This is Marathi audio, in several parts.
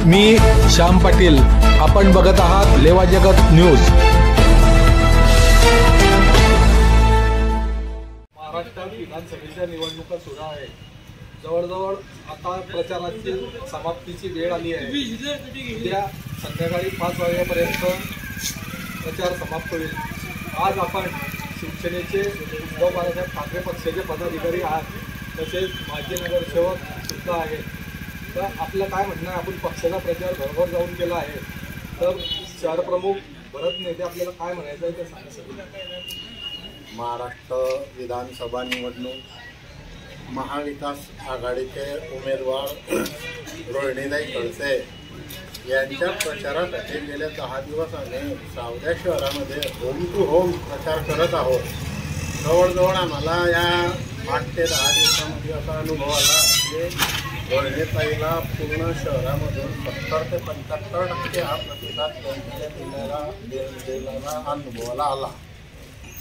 मी श्याम पाटील, आपण बघत आहात लेवा जगत न्यूज। महाराष्ट्रात विधानसभेच्या निवडणुका सुरू आहे। जवळजवळ आता प्रचाराची समाप्तीची वेळ आली आहे। उद्या संध्याकाळी 5 वाजेपर्यंत प्रचार समाप्त होईल। आज आपण शिवसेनेचे उद्धव बाळासाहेब ठाकरे पक्षाचे पदाधिकारी आहात, तसेच माजी नगरसेवक सुद्धा आहेत। तर आपलं काय म्हणणं आहे? आपण पक्षाचा प्रचार घरोघर जाऊन केला आहे, तर शहर प्रमुख भरत नेते आपल्याला काय म्हणायचं आहे ते सांगा। महाराष्ट्र विधानसभा निवडणूक महाविकास आघाडीचे उमेदवार रोहिणीताई खडसे यांच्या प्रचारासाठी गेले 10 दिवस आम्ही सावद्या शहरामध्ये होम टू होम प्रचार करत आहोत। जवळजवळ आम्हाला या 8 ते 10 दिवसांमध्ये असा अनुभव आला की रोहिणीताईला पूर्ण शहरामधून 70 ते 75% हा प्रतिसाद दिलेला अनुभवाला आला।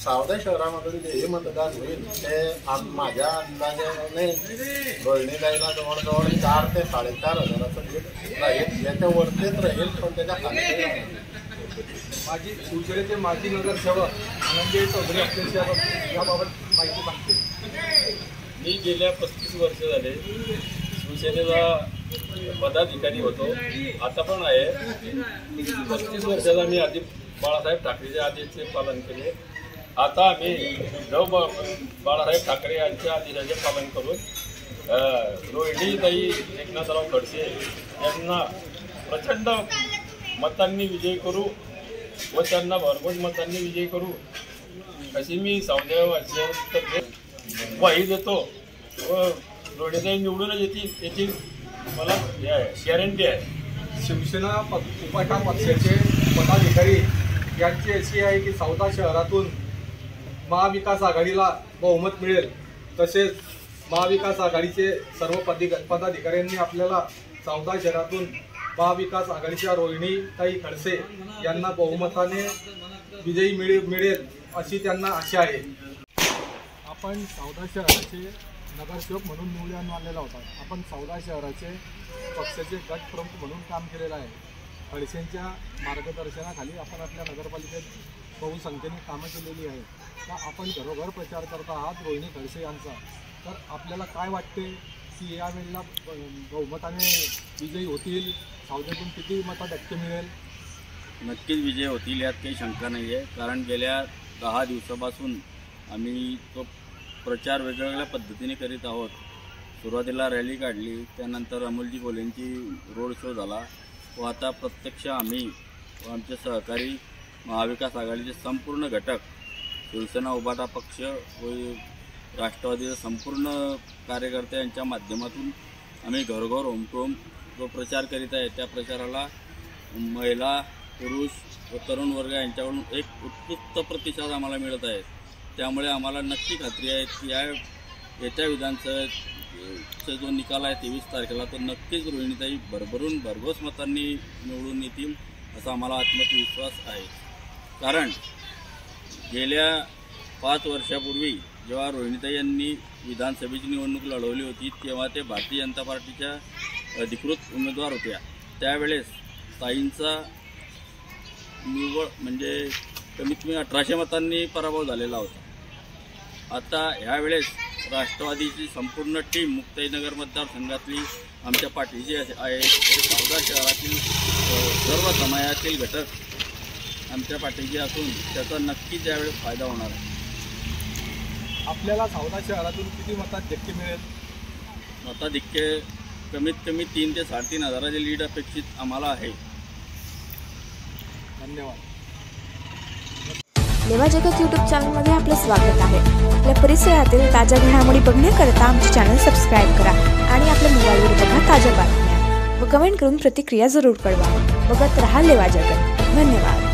सावद्या शहरामधून जेही मतदान होईल ते माझ्या अंदाजाने रोहिणीताईला जवळजवळ 4 ते 4.5 हजाराचं लीड राहील, याच्यावरतीच राहील, पण त्याच्या खाली माजी शिवसेनेचे माजी नगरसेवक आनंदी चौधरी आपल्याशी याबाबत माहिती सांगते। मी गेल्या 35 वर्ष झाले शिवसेनेचा पदाधिकारी होतो, आता पण आहे। 35 वर्षाचा मी आधी बाळासाहेब ठाकरेच्या आदेशाचे पालन केले। आता आम्ही बाळासाहेब ठाकरे यांच्या आदेशाचे पालन करून रोहिणीताई एकनाथराव खडसे यांना प्रचंड मतांनी विजयी करू व त्यांना भरघोस मतांनी विजयी करू अशी मी सावदेवासियांतर्फे ग्वाही देतो व रोहिणीताई निवडूनच येतील याची मला गॅरंटी आहे। शिवसेना उपाटा पक्षाचे पदाधिकारी यांची अशी आहे की सावदा शहरातून महाविकास आघाडीला बहुमत मिळेल, तसेच महाविकास आघाडीचे सर्व पदाधिकाऱ्यांनी आपल्याला सावदा शहरातून महाविकास आघाडीच्या रोहिणीताई खडसे यांना बहुमताने विजयी मिळेल अशी त्यांना आशा आहे। आपण सावदा शहराचे नगरसेवक म्हणून निवडून आलेला होता। आपण सावदा शहराचे पक्षाचे गट प्रमुख म्हणून काम केलेलं आहे। खडसेंच्या मार्गदर्शनाखाली आपण आपल्या नगरपालिकेत बहुसंख्येने कामं केलेली आहे। तर आपण घरोघर प्रचार करत आहात रोहिणी खडसे यांचा, तर आपल्याला काय वाटते की यावेळेला बहुमताने विजयी होतील? सावद्यातून किती टक्के मिळेल? नक्कीच विजय होतील, यात काही शंका नाही आहे। कारण गेल्या 10 दिवसापासून आम्ही तो प्रचार वेगवेगळ्या पद्धतीने करीत आहोत। सुरुवातीला रॅली काढली, त्यानंतर अमोलजी कोल्हेंची रोड शो झाला व आता प्रत्यक्ष आम्ही व आमचे सहकारी महाविकास आघाडीचे संपूर्ण घटक, शिवसेना उभाटा पक्ष व राष्ट्रवादीचे संपूर्ण कार्यकर्ते यांच्या माध्यमातून आम्ही घरोघर होम टू होम जो प्रचार करीत आहे, त्या प्रचाराला महिला, पुरुष व तरुण वर्ग यांच्याकडून एक उत्कृष्ट प्रतिसाद आम्हाला मिळत आहे। त्यामुळे आम्हाला नक्की खात्री आहे की येत्या विधानसभेचा जो निकाल आहे 23 तारखेला, तो नक्कीच रोहिणीताई भरघोस मतांनी निवडून येतील असा आम्हाला आत्मविश्वास आहे। कारण गेल्या 5 वर्षापूर्वी जेव्हा रोहिणीताई यांनी विधानसभेची निवडणूक लढवली होती, तेव्हा ते भारतीय जनता पार्टीच्या अधिकृत उमेदवार होत्या। त्यावेळेस ताईंचा निव्वळ म्हणजे कमीत कमी 1800 मतांनी पराभव झालेला होता। आता ह्यावेळेस राष्ट्रवादीची संपूर्ण टीम मुक्ताईनगर मतदारसंघातली आमच्या पाठीशी आहे। सावदा शहरातील सर्व समाजातील घटक आमच्या पाठीशी असून त्याचा नक्कीच यावेळेस फायदा होणार आहे। आपल्याला सावदा शहरातून किती मताधिक्य मिळेल? मताधिक्य कमीत कमी 3 ते 3.5 हजाराचे लीड अपेक्षित आम्हाला आहे। धन्यवाद। लेवा जगत यूट्यूब चॅनलमध्ये आपलं स्वागत आहे। आपल्या परिसरातील ताज्या घडामोडी बघण्याकरता आमचे चॅनल सबस्क्राईब करा आणि आपल्या मोबाईलवर बघा ताज्या बातम्या व कमेंट करून प्रतिक्रिया जरूर कळवा। बघत रहा लेवा जगत। धन्यवाद।